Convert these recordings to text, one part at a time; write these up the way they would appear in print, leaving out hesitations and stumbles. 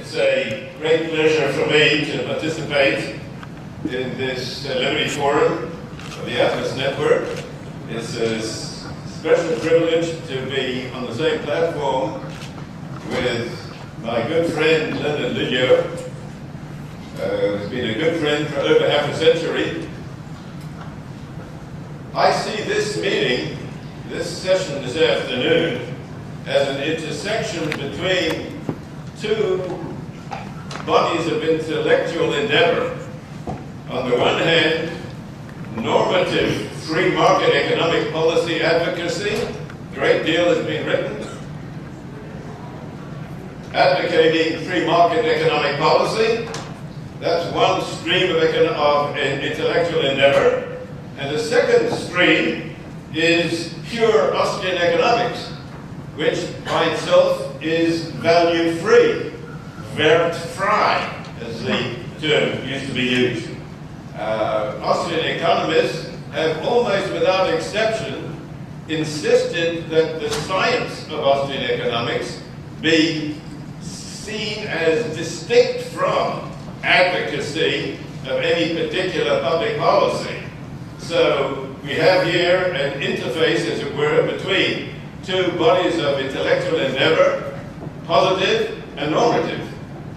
It's a great pleasure for me to participate in this Liberty Forum of the Atlas Network. It's a special privilege to be on the same platform with my good friend Leonard Liggio, who's been a good friend for over half a century. I see this meeting, this session this afternoon, as an intersection between two bodies of intellectual endeavor. On the one hand, normative free market economic policy advocacy, a great deal has been written, advocating free market economic policy. That's one stream of intellectual endeavor. And the second stream is pure Austrian economics, which by itself is value-free, wertfrei, as the term used to be used. Austrian economists have almost without exception insisted that the science of Austrian economics be seen as distinct from advocacy of any particular public policy. So we have here an interface, as it were, between two bodies of intellectual endeavor, positive and normative.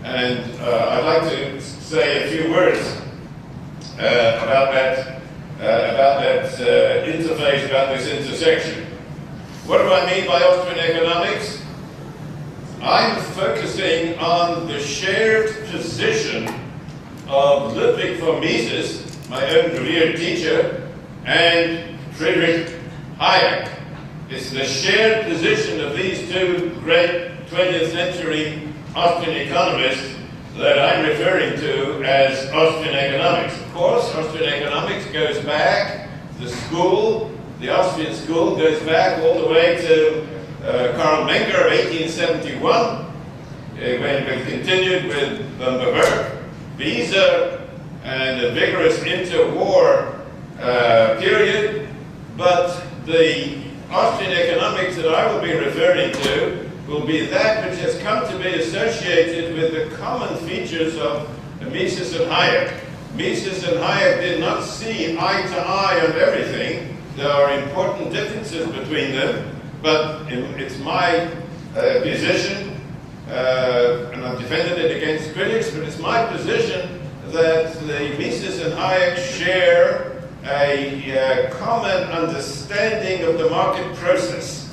And I'd like to say a few words about that interface, about this intersection. What do I mean by Austrian economics? I'm focusing on the shared position of Ludwig von Mises, my own revered teacher, and Friedrich Hayek. It's the shared position of these two great 20th century Austrian economists that I'm referring to as Austrian economics. Of course, Austrian economics goes back, the Austrian school goes back all the way to Karl Menger of 1871, when we continued with von Berg, Wieser, and a vigorous interwar period. But the Austrian economics that I will be referring to will be that which has come to be associated with the common features of Mises and Hayek. Mises and Hayek did not see eye to eye on everything. There are important differences between them, but it's my position, and I've defended it against critics, but it's my position that the Mises and Hayek share a common understanding of the market process.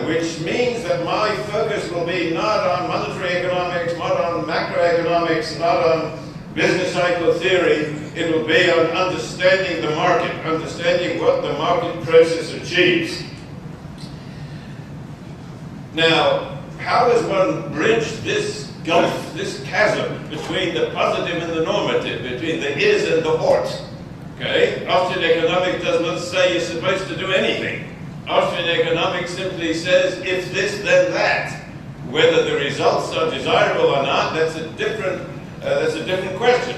Which means that my focus will be not on monetary economics, not on macroeconomics, not on business cycle theory. It will be on understanding the market, understanding what the market process achieves. Now, how does one bridge this gulf, this chasm between the positive and the normative, between the is and the ought? Okay? Austrian economics does not say you're supposed to do anything. Austrian economics simply says, if this, then that. Whether the results are desirable or not, that's a different question.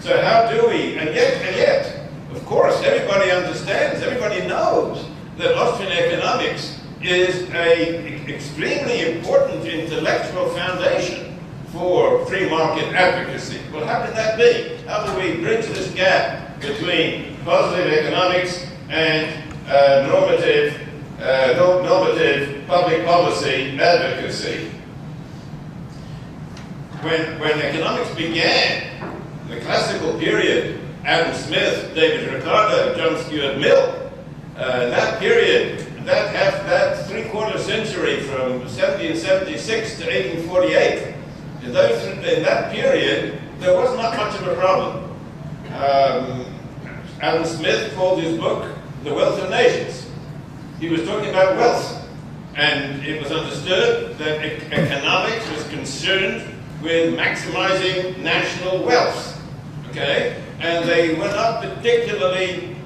So how do we, and yet, of course, everybody understands, everybody knows that Austrian economics is an extremely important intellectual foundation for free market advocacy. Well, how can that be? How do we bridge this gap between positive economics and normative public policy advocacy? When economics began, the classical period, Adam Smith, David Ricardo, John Stuart Mill, that period, that three-quarter century from 1776 to 1848, in that period, there was not much of a problem. Adam Smith called his book The Wealth of Nations. He was talking about wealth, and it was understood that economics was concerned with maximizing national wealth. Okay, and they were not particularly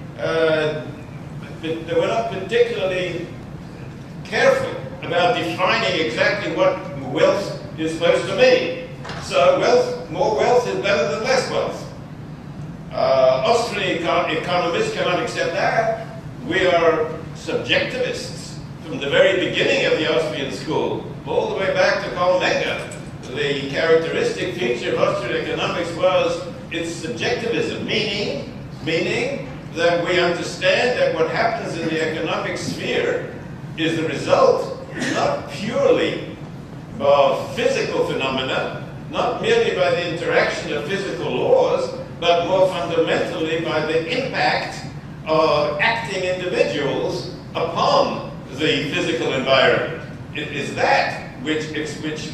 careful about defining exactly what wealth is supposed to mean. So more wealth is better than less wealth. Austrian economists cannot accept that. We are subjectivists from the very beginning of the Austrian school, all the way back to Karl Menger. the characteristic feature of Austrian economics was its subjectivism, meaning that we understand that what happens in the economic sphere is the result not purely of physical phenomena, not merely by the interaction of physical laws, but more fundamentally by the impact of acting individuals upon the physical environment. It is that which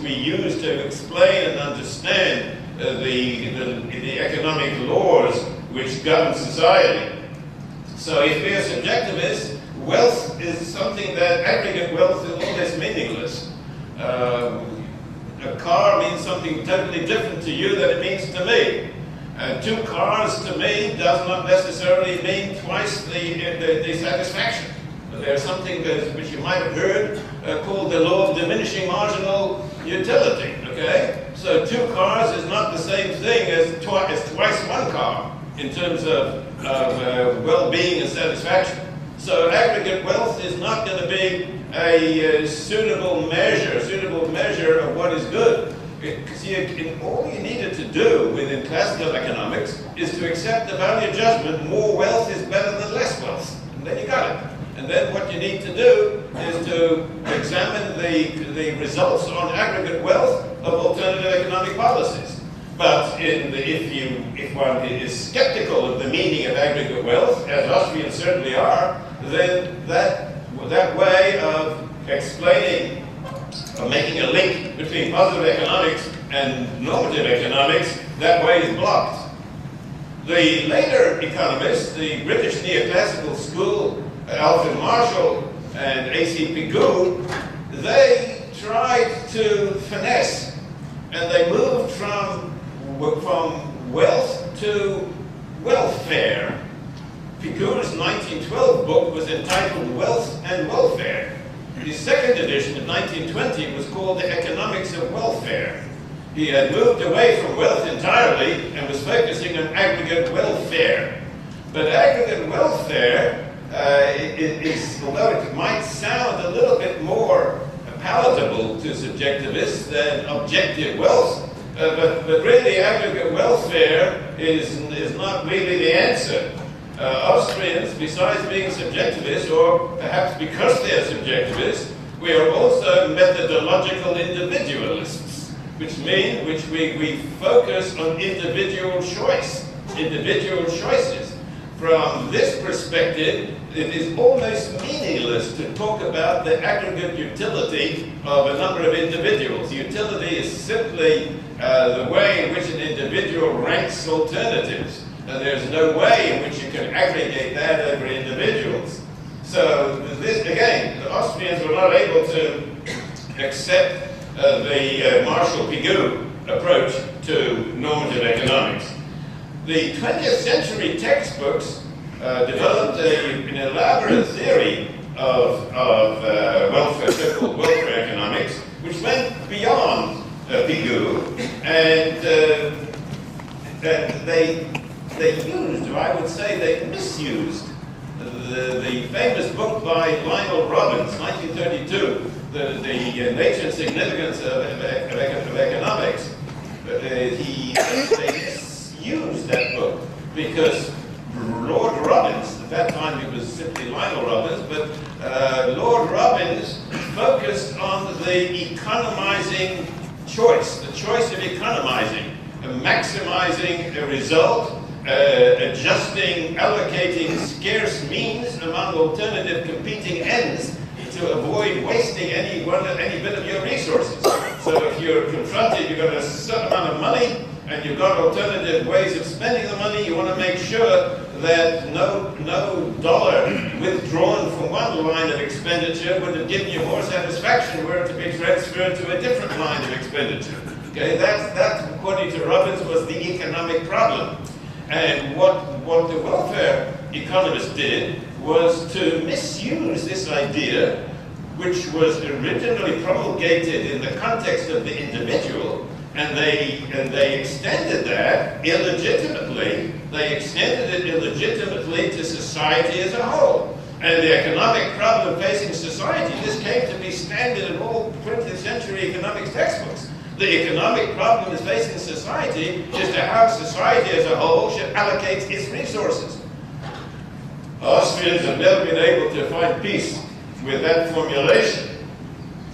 we use to explain and understand the economic laws which govern society. So if we are subjectivists, wealth is something that, aggregate wealth is almost meaningless. A car means something totally different to you than it means to me. 2 cars to me does not necessarily mean twice the satisfaction. There's something which you might have heard called the law of diminishing marginal utility. Okay, so 2 cars is not the same thing as twice 1 car in terms of well-being and satisfaction. So aggregate wealth is not going to be a suitable measure of what is good. All you needed to do within classical economics is to accept the value judgment, more wealth is better than less wealth. And then you got it. And then what you need to do is to examine the results on aggregate wealth of alternative economic policies. But if one is skeptical of the meaning of aggregate wealth, as Austrians certainly are, then that way of explaining or making a link between positive economics and normative economics, that way is blocked. The later economists, the British neoclassical school, Alfred Marshall and A.C. Pigou, they tried to finesse, and they moved from wealth to welfare. Pigou's 1912 book was entitled Wealth and Welfare. His second edition in 1920 was called The Economics of Welfare. He had moved away from wealth entirely and was focusing on aggregate welfare. But aggregate welfare although it might sound a little bit more palatable to subjectivists than objective wealth, but really aggregate welfare is not really the answer. Austrians, besides being subjectivists, or perhaps because they are subjectivists, we are also methodological individualists, which we focus on individual choices. From this perspective, it is almost meaningless to talk about the aggregate utility of a number of individuals. Utility is simply the way in which an individual ranks alternatives. And there's no way in which you can aggregate that over individuals. So this, again, the Austrians were not able to accept the Marshall-Pigou approach to normative economics. The 20th century textbooks developed an elaborate theory of welfare, so-called welfare economics, which went beyond Pigou, and they used, or I would say they misused, the famous book by Lionel Robbins, 1932, the Nature and Significance of Economics. They misused that book because Lord Robbins, at that time it was simply Lionel Robbins, but Lord Robbins focused on the economizing choice, the choice of economizing, maximizing a result, adjusting, allocating scarce means among alternative competing ends to avoid wasting any bit of your resources. So if you're confronted, you've got a certain amount of money, and you've got alternative ways of spending the money, you want to make sure that no dollar withdrawn from one line of expenditure would have given you more satisfaction were it to be transferred to a different line of expenditure. Okay, that according to Robbins was the economic problem. And what the welfare economists did was to misuse this idea, which was originally promulgated in the context of the individual, and they extended that illegitimately. They extended it illegitimately to society as a whole. And the economic problem facing society, this came to be standard in all 20th century economics textbooks. The economic problem is facing society is to how society as a whole should allocate its resources. Austrians have never been able to find peace with that formulation.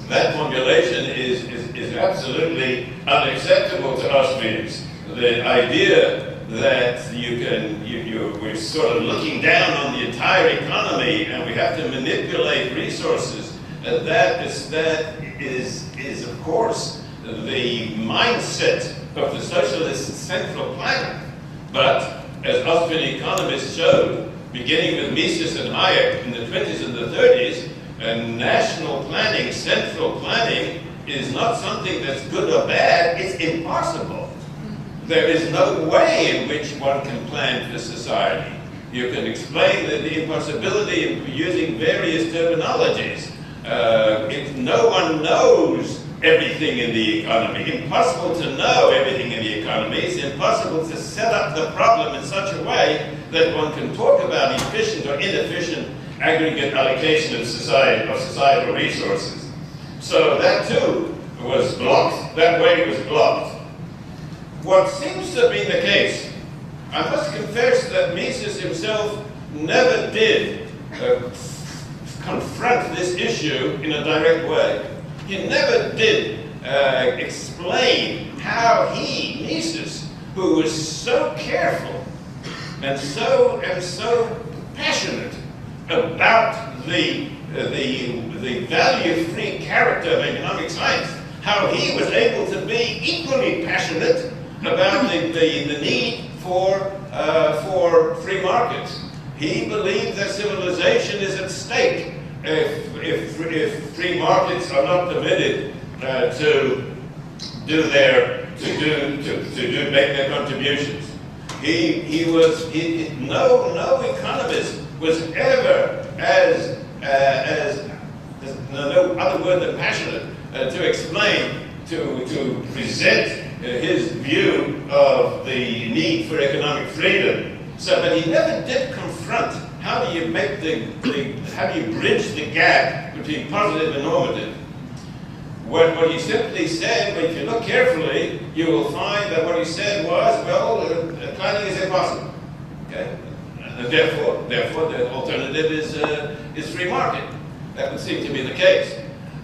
That formulation is absolutely unacceptable to Austrians. The idea that we're sort of looking down on the entire economy and we have to manipulate resources, that is of course the mindset of the socialist central planner. But as Austrian economists showed, beginning with Mises and Hayek in the 20s and the 30s, national planning, central planning, is not something that's good or bad, it's impossible. There is no way in which one can plan for society. You can explain the impossibility of using various terminologies. If no one knows everything in the economy, impossible to know everything in the economy, it's impossible to set up the problem in such a way that one can talk about efficient or inefficient aggregate allocation of societal resources. So that too was blocked, that way was blocked. What seems to have been the case, I must confess that Mises himself never did confront this issue in a direct way. He never did explain how he, Mises, who was so careful and so passionate about the value-free character of economic science, how he was able to be equally passionate about the need for free markets. He believed that civilization is at stake if free markets are not permitted to make their contributions. No economist was ever no other word than passionate to explain, to present his view of the need for economic freedom. But he never did confront how do you bridge the gap between positive and normative. What he simply said, if you look carefully, you will find that what he said was, well, planning is impossible. Okay? And therefore, the alternative is free market. That would seem to be the case.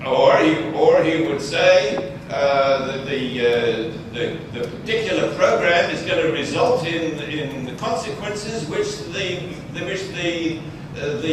Or he would say that the particular program is going to result in the consequences which the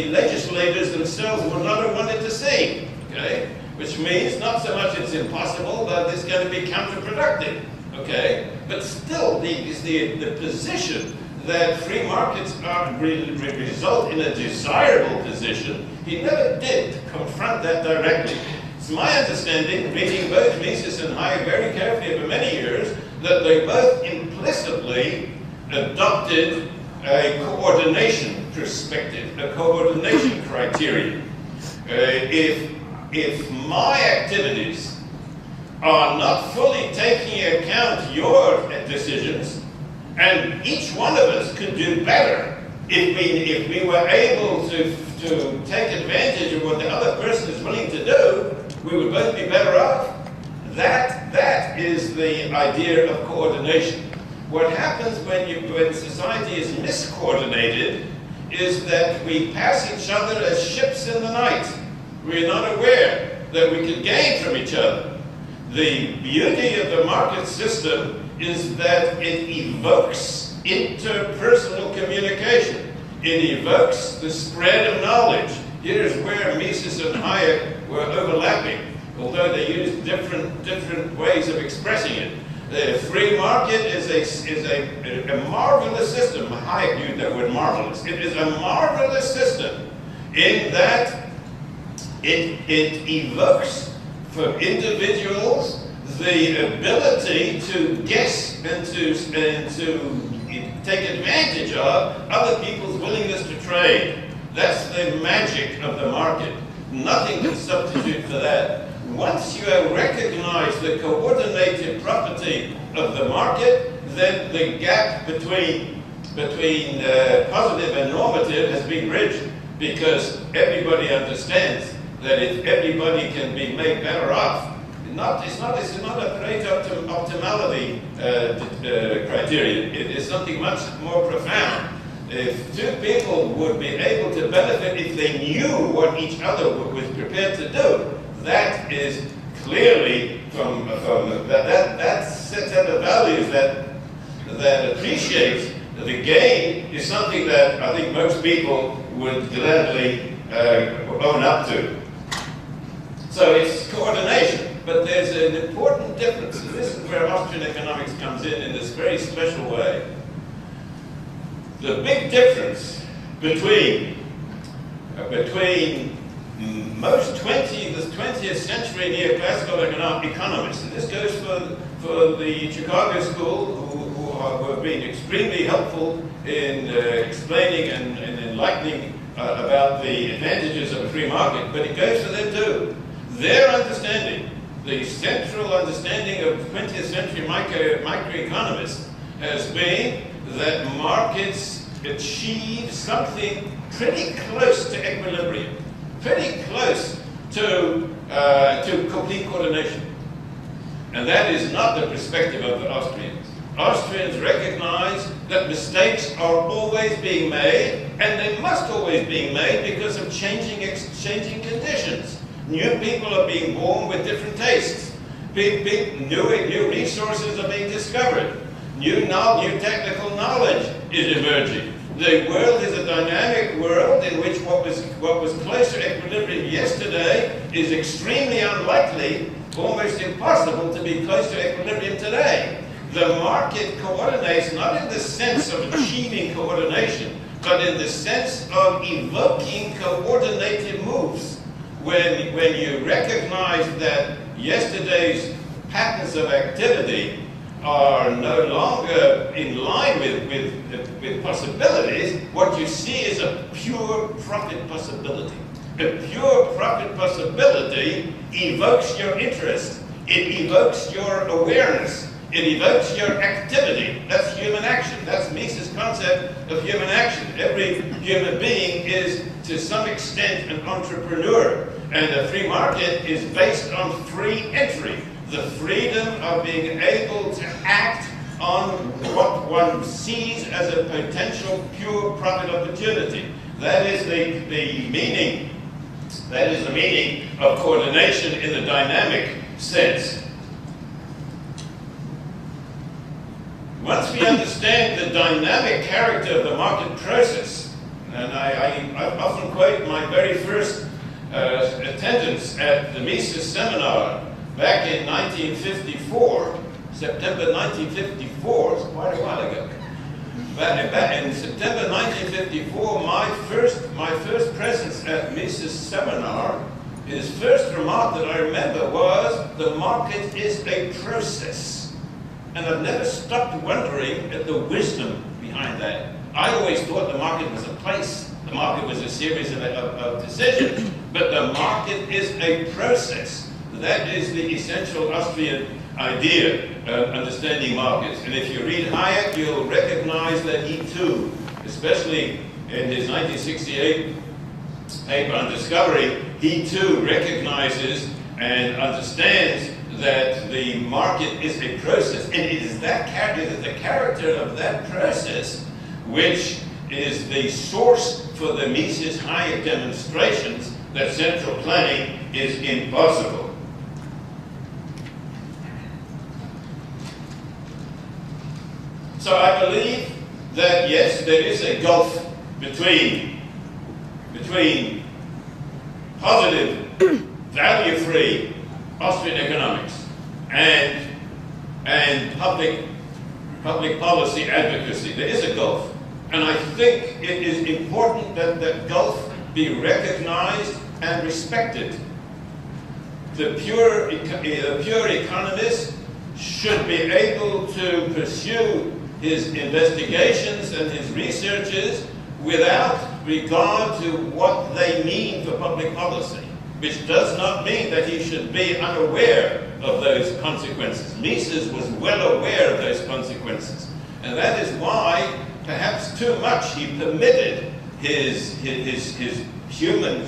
legislators themselves would not have wanted to see. Okay? Which means not so much it's impossible, but it's going to be counterproductive. Okay? But still, the position that free markets result in a desirable position, he never did confront that directly. It's my understanding, reading both Mises and Hayek very carefully over many years, that they both implicitly adopted a coordination perspective, a coordination criterion. If my activities are not fully taking into account your decisions, and each one of us could do better if we were able to take advantage of what the other person is willing to do, we would both be better off. That is the idea of coordination. What happens when society is miscoordinated is that we pass each other as ships in the night. We're not aware that we can gain from each other. The beauty of the market system is that it evokes interpersonal communication. It evokes the spread of knowledge. Here's where Mises and Hayek were overlapping, although they used different ways of expressing it. The free market is a marvelous system. Hayek used that word marvelous. It is a marvelous system in that it evokes for individuals the ability to guess and to take advantage of other people's willingness to trade. That's the magic of the market. Nothing can substitute for that. Once you have recognized the coordinated property of the market, then the gap between positive and normative has been bridged, because everybody understands that if everybody can be made better off, It's not a Pareto optimality criterion. It is something much more profound. If two people would be able to benefit if they knew what each other was prepared to do, that is clearly from that set of values that appreciates the gain is something that I think most people would gladly own up to. So it's coordination, but there's an important difference, and this is where Austrian economics comes in this very special way. The big difference between most 20th century neoclassical economists, and this goes for the Chicago School, who have been extremely helpful in explaining and enlightening about the advantages of a free market, but it goes for them too. Their understanding, the central understanding of 20th century microeconomists, has been that markets achieve something pretty close to equilibrium, pretty close to complete coordination. And that is not the perspective of the Austrians. Austrians recognize that mistakes are always being made, and they must always be made because of changing conditions. New people are being born with different tastes. New resources are being discovered. New technical knowledge is emerging. The world is a dynamic world in which what was close to equilibrium yesterday is extremely unlikely, almost impossible to be close to equilibrium today. The market coordinates not in the sense of achieving coordination, but in the sense of evoking coordinated moves. When you recognize that yesterday's patterns of activity are no longer in line with possibilities, what you see is a pure profit possibility. A pure profit possibility evokes your interest. It evokes your awareness. It evokes your activity. That's human action. That's Mises' concept of human action. Every human being is, to some extent, an entrepreneur. And the free market is based on free entry. The freedom of being able to act on what one sees as a potential pure profit opportunity. That is the meaning. That is the meaning of coordination in the dynamic sense. Once we understand the dynamic character of the market process, and I often quote my very first attendance at the Mises seminar back in 1954, September 1954, it's quite a while ago. Back in September 1954, my first presence at Mises seminar, his first remark that I remember was, the market is a process. And I've never stopped wondering at the wisdom behind that. I always thought the market was a place. The market was a series of decisions. But the market is a process. That is the essential Austrian idea of understanding markets. And if you read Hayek, you'll recognize that he too, especially in his 1968 paper on discovery, he too recognizes and understands that the market is a process, and it is the character of that process which is the source for the Mises Hayek demonstrations that central planning is impossible. So I believe that yes, there is a gulf between positive, value-free Austrian economics and public policy advocacy. There is a gulf. And I think it is important that that gulf be recognized and respected. The pure economist should be able to pursue his investigations and his researches without regard to what they mean for public policy, which does not mean that he should be unaware of those consequences. Mises was well aware of those consequences. And that is why, perhaps too much, he permitted his human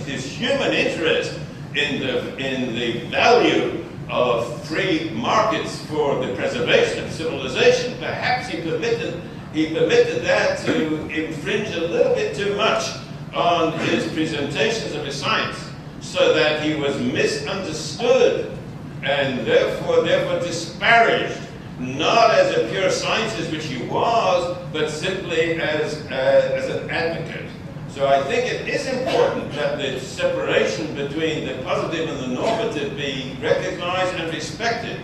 interest in the value of free markets for the preservation of civilization, perhaps he permitted that to infringe a little bit too much on his presentations of his science, so that he was misunderstood and therefore disparaged, not as a pure scientist, which he was, but simply as an advocate. So I think it is important that the separation between the positive and the normative be recognized and respected.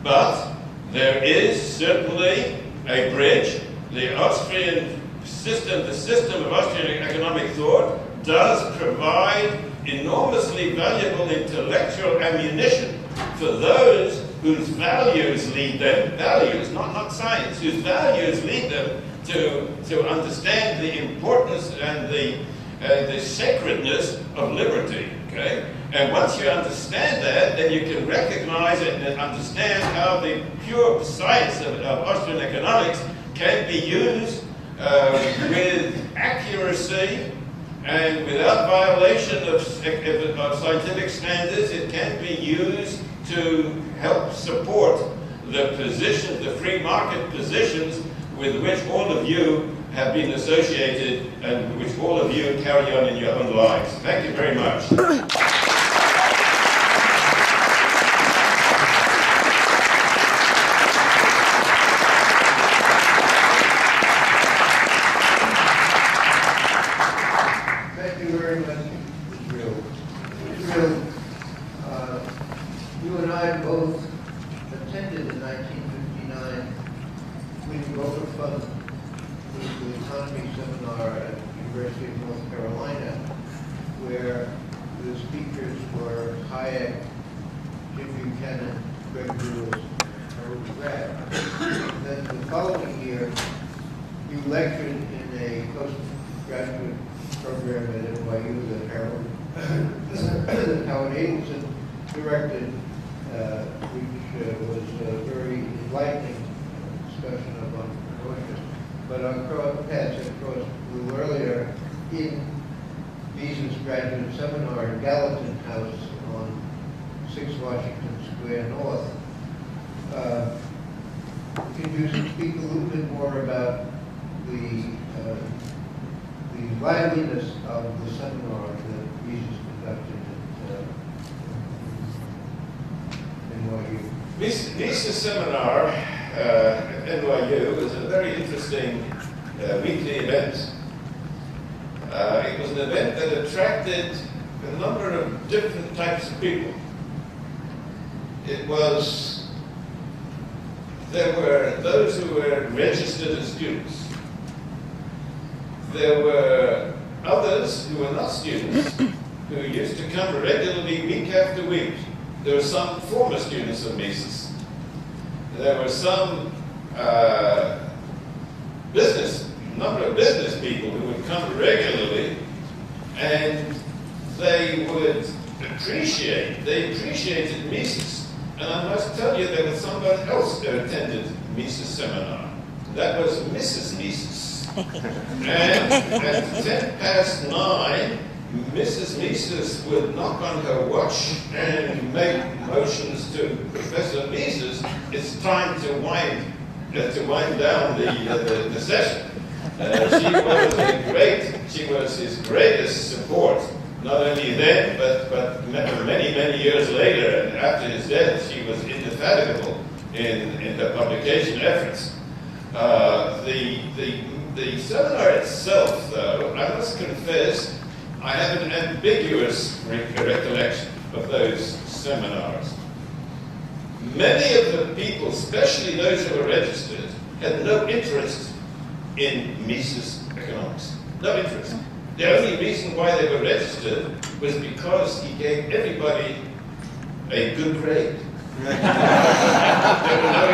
But there is certainly a bridge. The Austrian system, the system of Austrian economic thought, does provide enormously valuable intellectual ammunition for those whose values lead them, values, not science, whose values lead them to understand the importance and the sacredness of liberty, okay? And once you understand that, then you can recognize it and understand how the pure science of Austrian economics can be used with accuracy and without violation of scientific standards. It can be used to help support the positions, the free market positions with which all of you have been associated and which all of you carry on in your own lives. Thank you very much. Thank you very much, Israel. Israel, you and I both attended the 1959 William Roper Fund Political Economy Seminar at the University of North Carolina, where the speakers were Hayek, Jim Buchanan, Greg Lewis, and Harold Grad. Then the following year, you lectured in a postgraduate program at NYU that Howard Abelson directed, which was a very enlightening discussion of entrepreneurship. But our paths had crossed a little earlier in Mises' graduate seminar in Gallatin House on 6 Washington Square North. Could you speak a little bit more about the liveliness of the seminar that Mises conducted at NYU? Mises' seminar at NYU was a very interesting weekly event. It was an event that attracted a number of different types of people. There were those who were registered as students. There were others who were not students, who used to come regularly week after week. There were some former students of Mises. There were some number of business people who would come regularly, and they appreciated Mises. And I must tell you, there was someone else who attended Mises' seminar. That was Mrs. Mises. And at 9:10, Mrs. Mises would knock on her watch and make motions to Professor Mises. It's time to wind down the session. She was his greatest support, not only then, but many, many years later, and after his death, she was indefatigable in her publication efforts. The seminar itself, though, I must confess, I have an ambiguous recollection of those seminars. Many of the people, especially those who were registered, had no interest in Mises' economics. No interest. The only reason why they were registered was because he gave everybody a good grade. There were no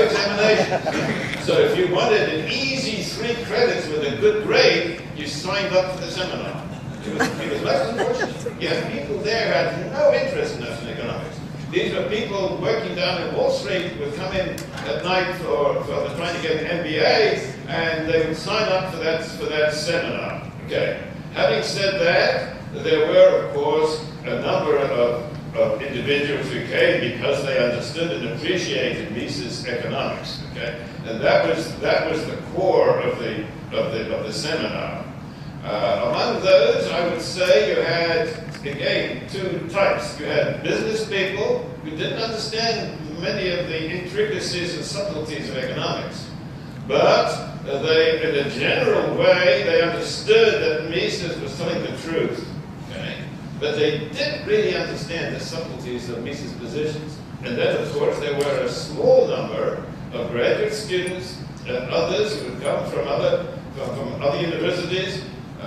examinations. So if you wanted an easy 3 credits with a good grade, you signed up for the seminar. It was less unfortunate. You had people there who had no interest in Austrian economics. These were people working down in Wall Street who would come in at night for trying to get an MBA, and they would sign up for that seminar. Okay. Having said that, there were, of course, a number of of individuals who came because they understood and appreciated Mises economics. Okay, and that was the core of the seminar. Among those, I would say you had, again, two types. You had business people who didn't understand many of the intricacies and subtleties of economics, but they, in a general way, they understood that Mises was telling the truth. Okay? But they didn't really understand the subtleties of Mises' positions. And then, of course, there were a small number of graduate students and others who had come from other universities. I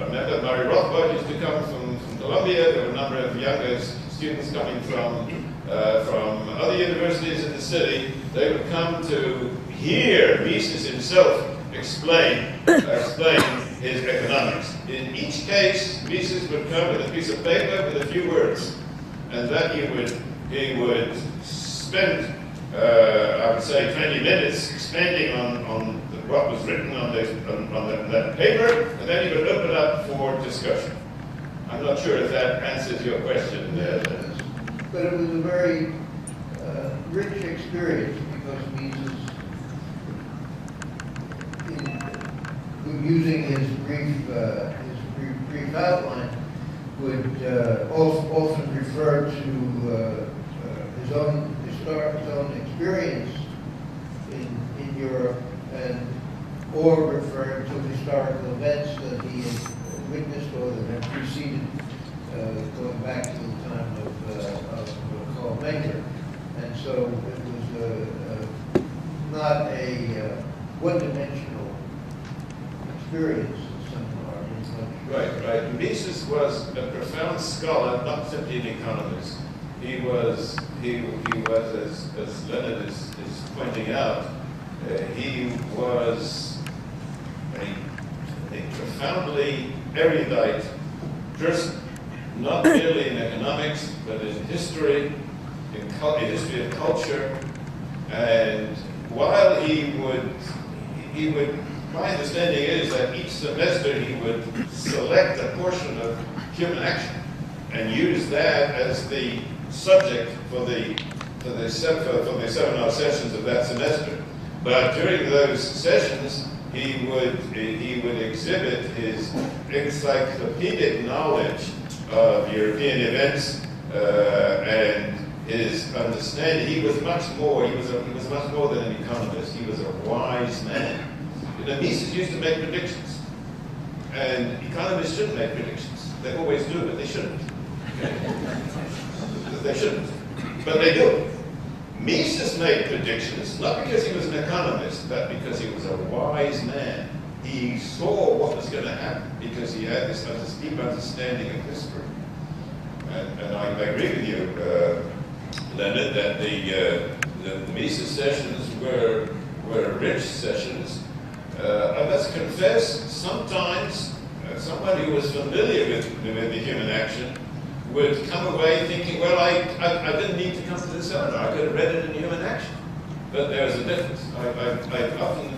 remember Murray Rothbard used to come from Columbia. There were a number of younger students coming from other universities in the city. They would come to hear Mises himself explain his economics. In each case, Mises would come with a piece of paper with a few words, and that he would spend, I would say, 20 minutes expanding on what was written on that paper, and then he would open up for discussion. I'm not sure if that answers your question. But it was a very rich experience because Mises, using his brief outline, would often refer to his own experience in Europe, or refer to historical events that he had witnessed or that had preceded, going back to the time of Karl Menger. And so it was not a one-dimensional experience seminar. Right. Mises was a profound scholar, not simply an economist. He was as Leonard is pointing out, he was a profoundly erudite person, not merely in economics, but in history, in history of culture. And while he would, my understanding is that each semester he would select a portion of human action and use that as the subject for the seminar sessions of that semester. But during those sessions, he would exhibit his encyclopedic knowledge of European events and his understanding. He was much more than an economist. He was a wise man. Mises used to make predictions, and economists shouldn't make predictions. They always do, but they shouldn't. They shouldn't, but they do. Mises made predictions, not because he was an economist, but because he was a wise man. He saw what was going to happen because he had this deep understanding of history. And I agree with you, Leonard, that the Mises sessions were rich sessions. I must confess, sometimes someone who was familiar with the human action would come away thinking, well, I didn't need to come to this seminar. I could have read it in Human Action. But there was a difference. I often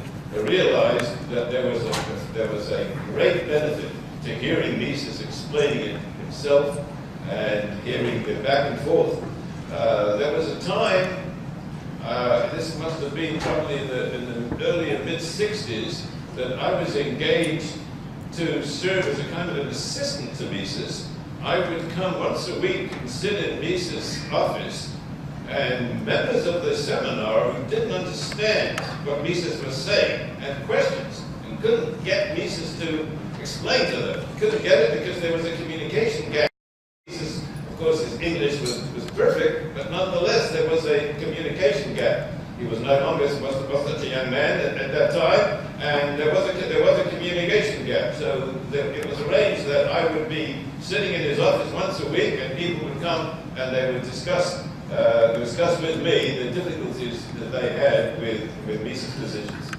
realized that there was a great benefit to hearing Mises explaining it himself and hearing the back and forth. There was a time, this must have been probably in the early and mid-60s, that I was engaged to serve as a kind of an assistant to Mises. I would come once a week and sit in Mises' office, and members of the seminar who didn't understand what Mises was saying had questions and couldn't get Mises to explain to them. Couldn't get it because there was a communication gap. Mises, of course, his English was perfect, but nonetheless there was a communication gap. He was no longer was such a young man at that time, and there was a communication gap. So it was arranged that I would be sitting in his office once a week, and people would come and they would discuss with me the difficulties that they had with Mises' positions.